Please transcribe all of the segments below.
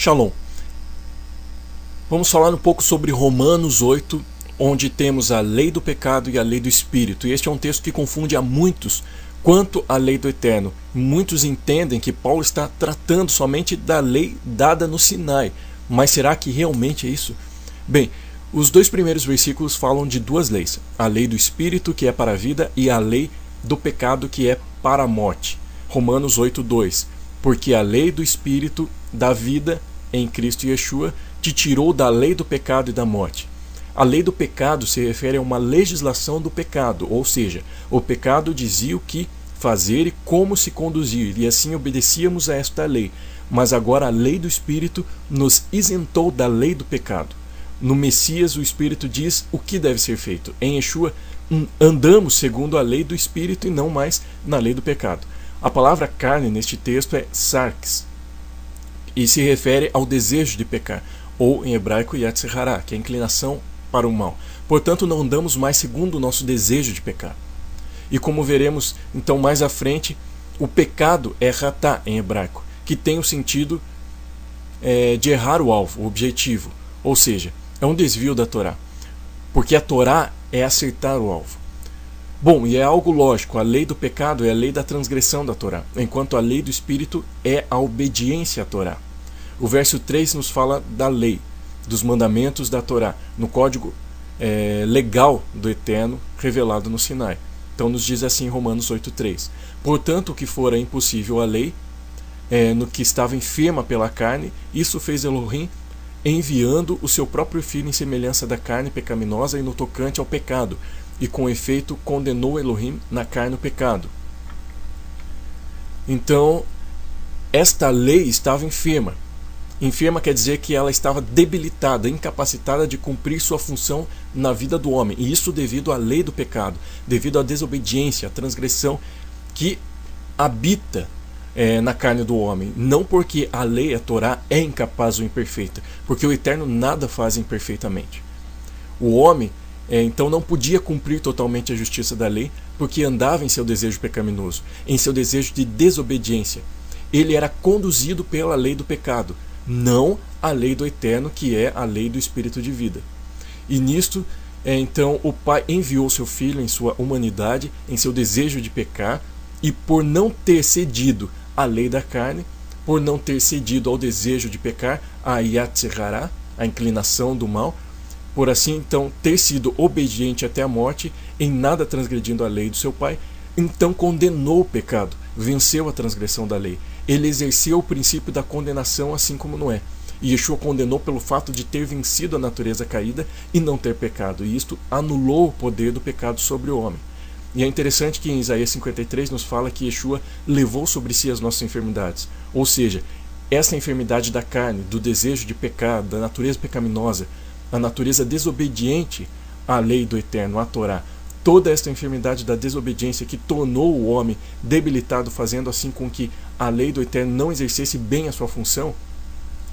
Shalom. Vamos falar um pouco sobre Romanos 8, onde temos a lei do pecado e a lei do Espírito. E este é um texto que confunde a muitos quanto à lei do Eterno. Muitos entendem que Paulo está tratando somente da lei dada no Sinai. Mas será que realmente é isso? Bem, os dois primeiros versículos falam de duas leis. A lei do Espírito, que é para a vida, e a lei do pecado, que é para a morte. Romanos 8, 2. Porque a lei do Espírito da vida em Cristo Yeshua te tirou da lei do pecado e da morte. A lei do pecado se refere a uma legislação do pecado, ou seja, o pecado dizia o que fazer e como se conduzir, e assim obedecíamos a esta lei. Mas agora a lei do Espírito nos isentou da lei do pecado. No Messias, o Espírito diz o que deve ser feito. Em Yeshua, andamos segundo a lei do Espírito e não mais na lei do pecado. A palavra carne neste texto é sarx, e se refere ao desejo de pecar, ou em hebraico yetzer hara, que é a inclinação para o mal. Portanto, não andamos mais segundo o nosso desejo de pecar. E como veremos então mais à frente, o pecado é ratá em hebraico, que tem o sentido de errar o alvo, o objetivo, ou seja, é um desvio da Torá, porque a Torá é acertar o alvo. Bom, e é algo lógico, a lei do pecado é a lei da transgressão da Torá, enquanto a lei do Espírito é a obediência à Torá. O verso 3 nos fala da lei, dos mandamentos da Torá, no código legal do Eterno revelado no Sinai. Então nos diz assim em Romanos 8,3: Portanto, o que fora impossível à lei, no que estava enferma pela carne, isso fez Elohim, enviando o seu próprio filho em semelhança da carne pecaminosa e no tocante ao pecado, e com efeito condenou Elohim na carne o pecado. Então, esta lei estava enferma. Enferma quer dizer que ela estava debilitada, incapacitada de cumprir sua função na vida do homem. E isso devido à lei do pecado, devido à desobediência, à transgressão que habita na carne do homem. Não porque a lei, a Torá, é incapaz ou imperfeita, porque o Eterno nada faz imperfeitamente. O homem então não podia cumprir totalmente a justiça da lei, porque andava em seu desejo pecaminoso, em seu desejo de desobediência. Ele era conduzido pela lei do pecado, não a lei do Eterno, que é a lei do Espírito de vida. E nisto, então, o Pai enviou seu Filho em sua humanidade, em seu desejo de pecar, e por não ter cedido à lei da carne, por não ter cedido ao desejo de pecar, a yetzer hara, a inclinação do mal, por assim então ter sido obediente até a morte, em nada transgredindo a lei do seu Pai, então condenou o pecado, venceu a transgressão da lei. Ele exerceu o princípio da condenação assim como Noé. E Yeshua condenou pelo fato de ter vencido a natureza caída e não ter pecado. E isto anulou o poder do pecado sobre o homem. E é interessante que em Isaías 53 nos fala que Yeshua levou sobre si as nossas enfermidades. Ou seja, essa enfermidade da carne, do desejo de pecar, da natureza pecaminosa, a natureza desobediente à lei do Eterno, à Torá, toda esta enfermidade da desobediência que tornou o homem debilitado, fazendo assim com que a lei do Eterno não exercesse bem a sua função,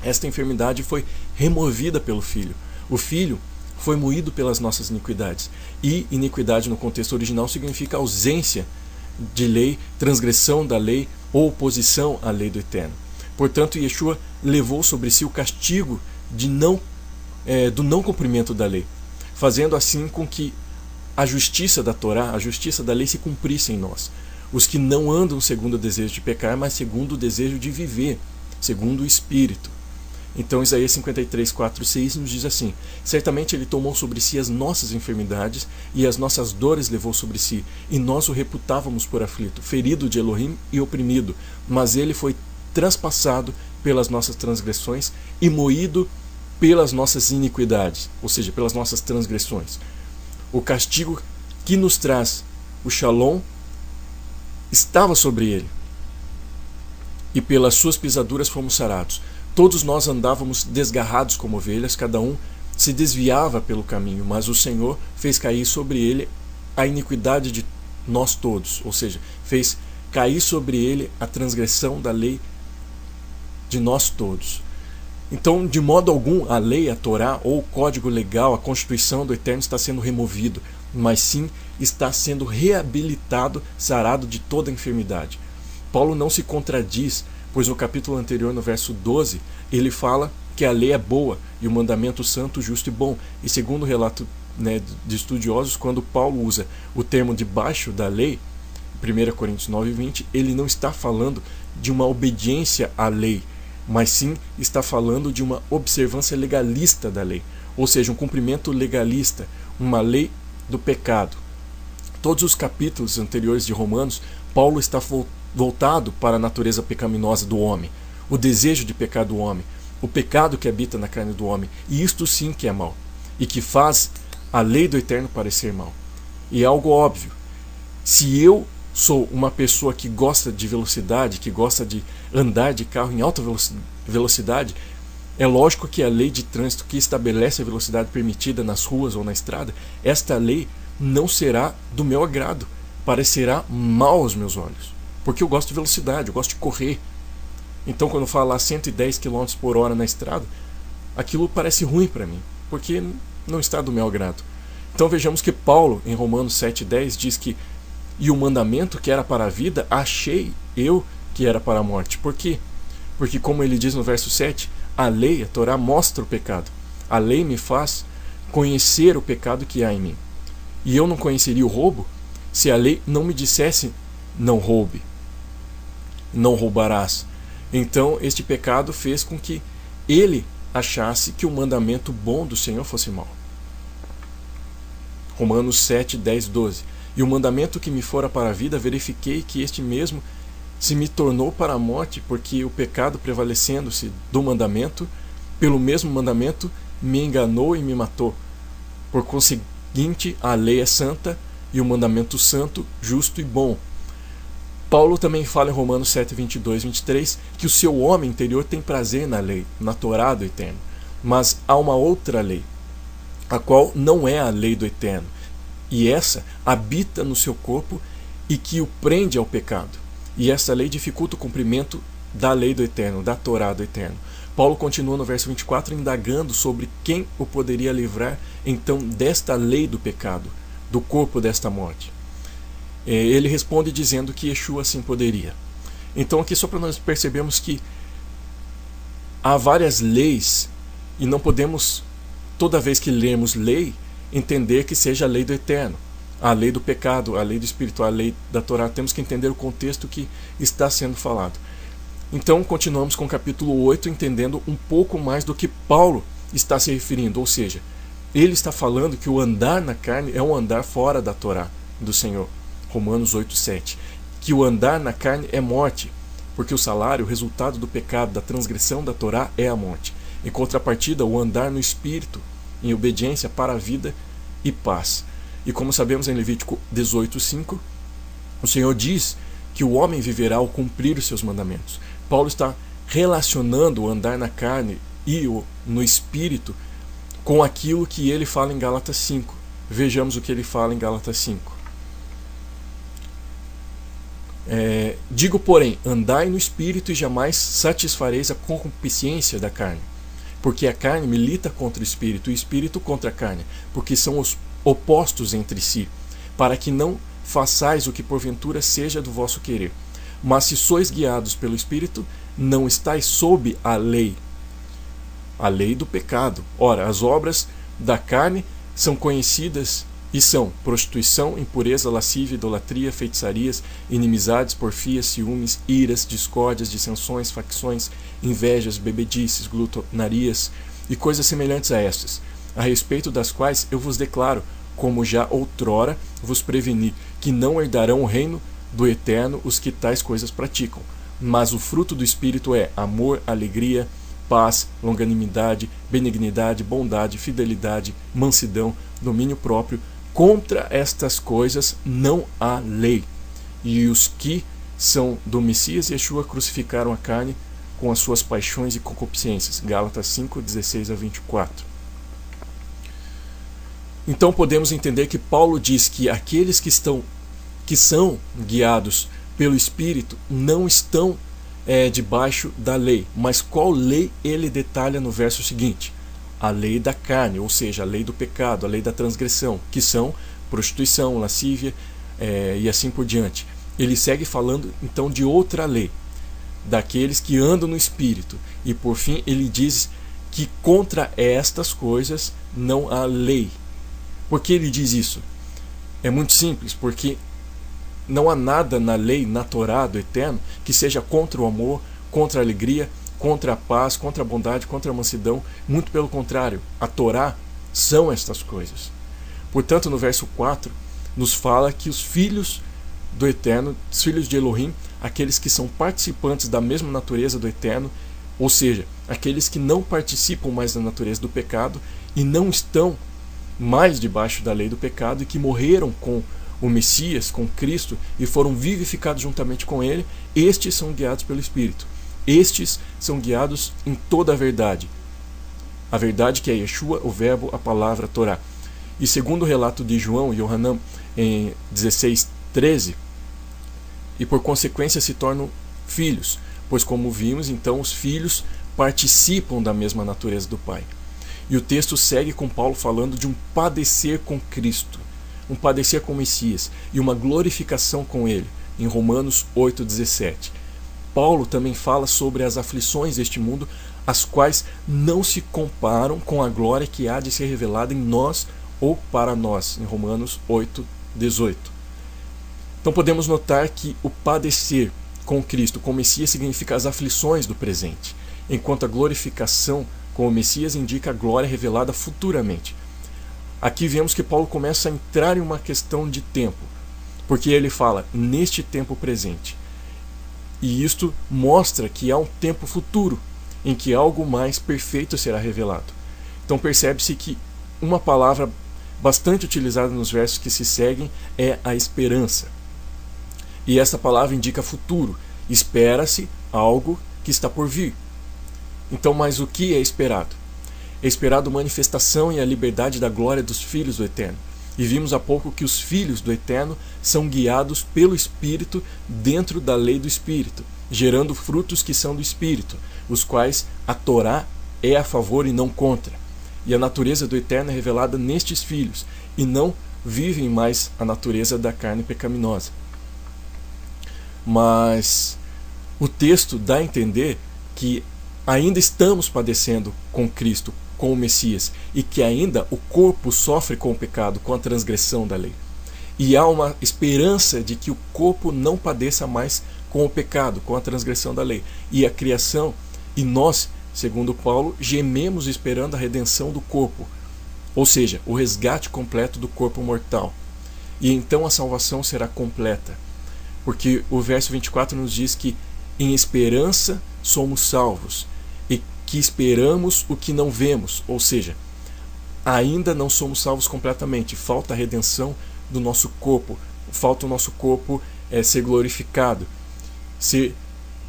esta enfermidade foi removida pelo Filho. O Filho foi moído pelas nossas iniquidades. E iniquidade no contexto original significa ausência de lei, transgressão da lei ou oposição à lei do Eterno. Portanto, Yeshua levou sobre si o castigo do não cumprimento da lei, fazendo assim com que a justiça da Torá, a justiça da lei se cumprisse em nós. Os que não andam segundo o desejo de pecar, mas segundo o desejo de viver, segundo o Espírito. Então Isaías 53, 4, 6 nos diz assim: Certamente ele tomou sobre si as nossas enfermidades e as nossas dores levou sobre si, e nós o reputávamos por aflito, ferido de Elohim e oprimido, mas ele foi transpassado pelas nossas transgressões e moído pelas nossas iniquidades, ou seja, pelas nossas transgressões. O castigo que nos traz o Shalom estava sobre ele, e pelas suas pisaduras fomos sarados. Todos nós andávamos desgarrados como ovelhas, cada um se desviava pelo caminho, mas o Senhor fez cair sobre ele a iniquidade de nós todos, ou seja, fez cair sobre ele a transgressão da lei de nós todos. Então, de modo algum, a lei, a Torá, ou o código legal, a constituição do Eterno está sendo removido, mas sim está sendo reabilitado, sarado de toda a enfermidade. Paulo não se contradiz, pois no capítulo anterior, no verso 12, ele fala que a lei é boa e o mandamento santo, justo e bom. E segundo o relato, né, de estudiosos, quando Paulo usa o termo debaixo da lei, 1 Coríntios 9:20, ele não está falando de uma obediência à lei, mas sim está falando de uma observância legalista da lei, ou seja, um cumprimento legalista, uma lei do pecado. Todos os capítulos anteriores de Romanos, Paulo está voltado para a natureza pecaminosa do homem, o desejo de pecar do homem, o pecado que habita na carne do homem, e isto sim que é mal, e que faz a lei do eterno parecer mal. E é algo óbvio, se eu sou uma pessoa que gosta de velocidade, que gosta de andar de carro em alta velocidade, é lógico que a lei de trânsito que estabelece a velocidade permitida nas ruas ou na estrada, esta lei não será do meu agrado, parecerá mal aos meus olhos, porque eu gosto de velocidade, eu gosto de correr. Então quando eu falar 110 km por hora na estrada, aquilo parece ruim para mim, porque não está do meu agrado. Então vejamos que Paulo, em Romanos 7:10, diz que e o mandamento que era para a vida, achei eu que era para a morte. Por quê? Porque como ele diz no verso 7, a lei, a Torá, mostra o pecado. A lei me faz conhecer o pecado que há em mim. E eu não conheceria o roubo se a lei não me dissesse não roube, não roubarás. Então este pecado fez com que ele achasse que o mandamento bom do Senhor fosse mau. Romanos 7:10-12. E o mandamento que me fora para a vida, verifiquei que este mesmo se me tornou para a morte, porque o pecado, prevalecendo-se do mandamento, pelo mesmo mandamento, me enganou e me matou. Por conseguinte, a lei é santa e o mandamento santo, justo e bom. Paulo também fala em Romanos 7:22-23 que o seu homem interior tem prazer na lei, na Torá do eterno. Mas há uma outra lei, a qual não é a lei do eterno, e essa habita no seu corpo e que o prende ao pecado. E essa lei dificulta o cumprimento da lei do eterno, da Torá do eterno. Paulo continua no verso 24 indagando sobre quem o poderia livrar então desta lei do pecado, do corpo desta morte. Ele responde dizendo que Yeshua sim poderia. Então aqui só para nós percebermos que há várias leis e não podemos, toda vez que lemos lei, entender que seja a lei do eterno, a lei do pecado, a lei do espírito, a lei da Torá. Temos que entender o contexto que está sendo falado. Então continuamos com o capítulo 8, entendendo um pouco mais do que Paulo está se referindo, ou seja, ele está falando que o andar na carne é um andar fora da Torá do Senhor, Romanos 8:7, que o andar na carne é morte, porque o salário, o resultado do pecado, da transgressão da Torá é a morte. Em contrapartida, o andar no espírito, em obediência para a vida e paz. E como sabemos em Levítico 18:5, o Senhor diz que o homem viverá ao cumprir os seus mandamentos. Paulo está relacionando o andar na carne e no espírito com aquilo que ele fala em Gálatas 5. Vejamos o que ele fala em Gálatas 5. Digo, porém, andai no espírito e jamais satisfareis a concupiscência da carne. Porque a carne milita contra o espírito e o espírito contra a carne, porque são os opostos entre si, para que não façais o que porventura seja do vosso querer. Mas se sois guiados pelo espírito, não estáis sob a lei do pecado. Ora, as obras da carne são conhecidas e são prostituição, impureza, lascívia, idolatria, feitiçarias, inimizades, porfias, ciúmes, iras, discórdias, dissensões, facções, invejas, bebedices, glutonarias e coisas semelhantes a estas, a respeito das quais eu vos declaro, como já outrora vos preveni, que não herdarão o reino do eterno os que tais coisas praticam. Mas o fruto do Espírito é amor, alegria, paz, longanimidade, benignidade, bondade, fidelidade, mansidão, domínio próprio. Contra estas coisas não há lei. E os que são do Messias Yeshua crucificaram a carne com as suas paixões e concupiscências. Gálatas 5:16-24. Então podemos entender que Paulo diz que aqueles que são guiados pelo Espírito não estão debaixo da lei. Mas qual lei ele detalha no verso seguinte? A lei da carne, ou seja, a lei do pecado, a lei da transgressão, que são prostituição, lascívia e assim por diante. ele segue falando então de outra lei, daqueles que andam no Espírito. E por fim ele diz que contra estas coisas não há lei. Por que ele diz isso? É muito simples, porque não há nada na lei, na Torá do Eterno, que seja contra o amor, contra a alegria, contra a paz, contra a bondade, contra a mansidão. Muito pelo contrário, a Torá são estas coisas. Portanto, no verso 4, nos fala que os filhos do Eterno, os filhos de Elohim, aqueles que são participantes da mesma natureza do Eterno, ou seja, aqueles que não participam mais da natureza do pecado e não estão mais debaixo da lei do pecado e que morreram com o Messias, com Cristo, e foram vivificados juntamente com Ele, estes são guiados pelo Espírito. Estes são guiados em toda a verdade. A verdade que é Yeshua, o Verbo, a palavra, a Torá. E segundo o relato de João e Yohanan em 16:13, e por consequência se tornam filhos, pois como vimos, então os filhos participam da mesma natureza do Pai. E o texto segue com Paulo falando de um padecer com Cristo, um padecer com o Messias e uma glorificação com Ele, em Romanos 8:17. Paulo também fala sobre as aflições deste mundo, as quais não se comparam com a glória que há de ser revelada em nós ou para nós, em Romanos 8:18. Então podemos notar que o padecer com Cristo, com o Messias, significa as aflições do presente, enquanto a glorificação com o Messias indica a glória revelada futuramente. Aqui vemos que Paulo começa a entrar em uma questão de tempo, porque ele fala neste tempo presente. E isto mostra que há um tempo futuro, em que algo mais perfeito será revelado. Então percebe-se que uma palavra bastante utilizada nos versos que se seguem é a esperança. E essa palavra indica futuro. Espera-se algo que está por vir. Então, mas o que é esperado? É esperado a manifestação e a liberdade da glória dos filhos do Eterno. E vimos há pouco que os filhos do Eterno são guiados pelo Espírito dentro da lei do Espírito, gerando frutos que são do Espírito, os quais a Torá é a favor e não contra. E a natureza do Eterno é revelada nestes filhos, e não vivem mais a natureza da carne pecaminosa. Mas o texto dá a entender que ainda estamos padecendo com Cristo, com o Messias, e que ainda o corpo sofre com o pecado, com a transgressão da lei. E há uma esperança de que o corpo não padeça mais com o pecado, com a transgressão da lei. E a criação, e nós, segundo Paulo, gememos esperando a redenção do corpo, ou seja, o resgate completo do corpo mortal. E então a salvação será completa. Porque o verso 24 nos diz que em esperança somos salvos, e que esperamos o que não vemos, ou seja, ainda não somos salvos completamente, falta a redenção do nosso corpo, falta o nosso corpo ser glorificado, ser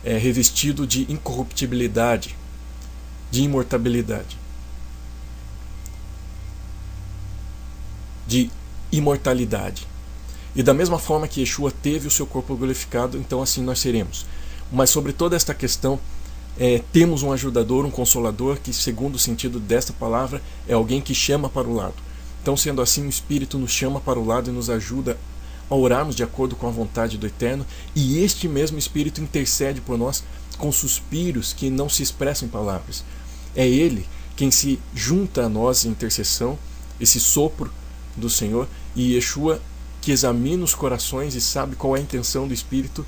revestido de incorruptibilidade, de imortalidade, de imortalidade. E da mesma forma que Yeshua teve o seu corpo glorificado, então assim nós seremos. Mas sobre toda esta questão, temos um ajudador, um consolador, que segundo o sentido desta palavra, é alguém que chama para o lado. Então, sendo assim, o Espírito nos chama para o lado e nos ajuda a orarmos de acordo com a vontade do Eterno, e este mesmo Espírito intercede por nós com suspiros que não se expressam em palavras. É Ele quem se junta a nós em intercessão, esse sopro do Senhor, e Yeshua que examina os corações e sabe qual é a intenção do Espírito,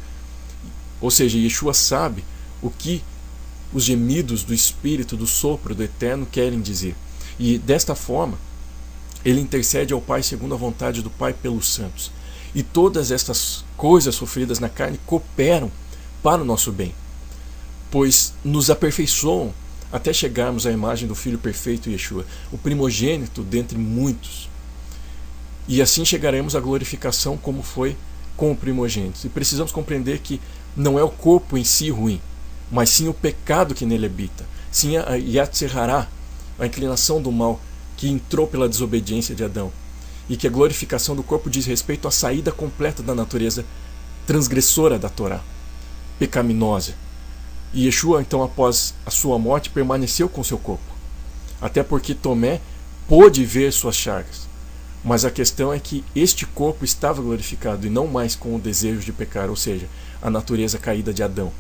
ou seja, Yeshua sabe o que os gemidos do Espírito, do sopro do Eterno querem dizer. E desta forma, ele intercede ao Pai segundo a vontade do Pai pelos santos. E todas estas coisas sofridas na carne cooperam para o nosso bem, pois nos aperfeiçoam até chegarmos à imagem do Filho perfeito Yeshua, o primogênito dentre muitos. E assim chegaremos à glorificação como foi com o primogênito. E precisamos compreender que não é o corpo em si ruim, mas sim o pecado que nele habita, sim a Yetzer Hará, a inclinação do mal que entrou pela desobediência de Adão. E que a glorificação do corpo diz respeito à saída completa da natureza transgressora da Torá, pecaminosa. E Yeshua, então, após a sua morte, permaneceu com seu corpo, até porque Tomé pôde ver suas chagas, Mas a questão é que este corpo estava glorificado e não mais com o desejo de pecar, ou seja, a natureza caída de Adão.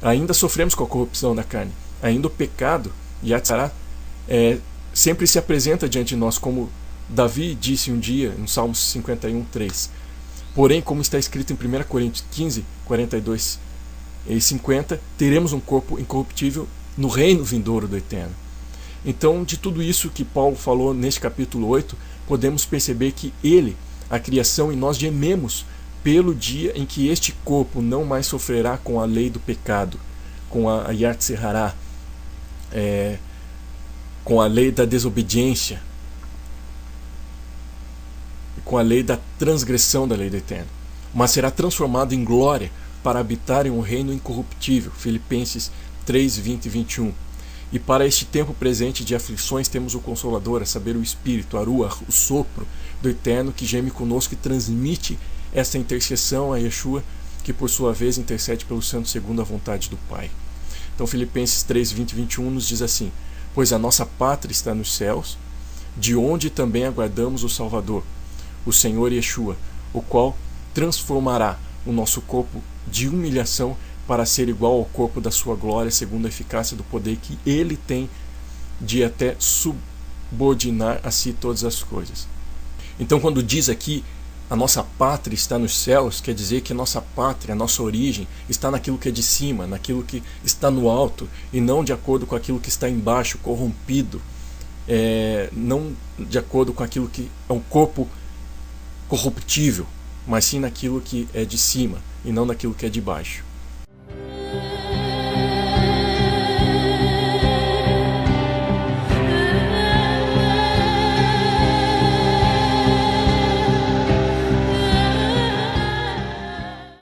Ainda sofremos com a corrupção da carne. Ainda o pecado, Yatzará, sempre se apresenta diante de nós, como Davi disse um dia, no Salmos 51, 3. Porém, como está escrito em 1 Coríntios 15, 42 e 50, teremos um corpo incorruptível no reino vindouro do Eterno. Então, de tudo isso que Paulo falou neste capítulo 8, podemos perceber que ele, a criação, e nós gememos pelo dia em que este corpo não mais sofrerá com a lei do pecado, com a Yatzerará, com a lei da desobediência, com a lei da transgressão da lei do Eterno, mas será transformado em glória para habitar em um reino incorruptível. Filipenses 3, 20 e 21. E para este tempo presente de aflições temos o Consolador, a saber, o Espírito, a Ruach, o sopro do Eterno, que geme conosco e transmite esta intercessão a Yeshua, que por sua vez intercede pelo santo segundo a vontade do Pai. Então Filipenses 3, 20 e 21 nos diz assim: pois a nossa pátria está nos céus, de onde também aguardamos o Salvador, o Senhor Yeshua, o qual transformará o nosso corpo de humilhação para ser igual ao corpo da sua glória, segundo a eficácia do poder que ele tem de até subordinar a si todas as coisas. Então, quando diz aqui a nossa pátria está nos céus, quer dizer que a nossa pátria, a nossa origem, está naquilo que é de cima, naquilo que está no alto, e não de acordo com aquilo que está embaixo, corrompido, não de acordo com aquilo que é um corpo corruptível, mas sim naquilo que é de cima, e não naquilo que é de baixo.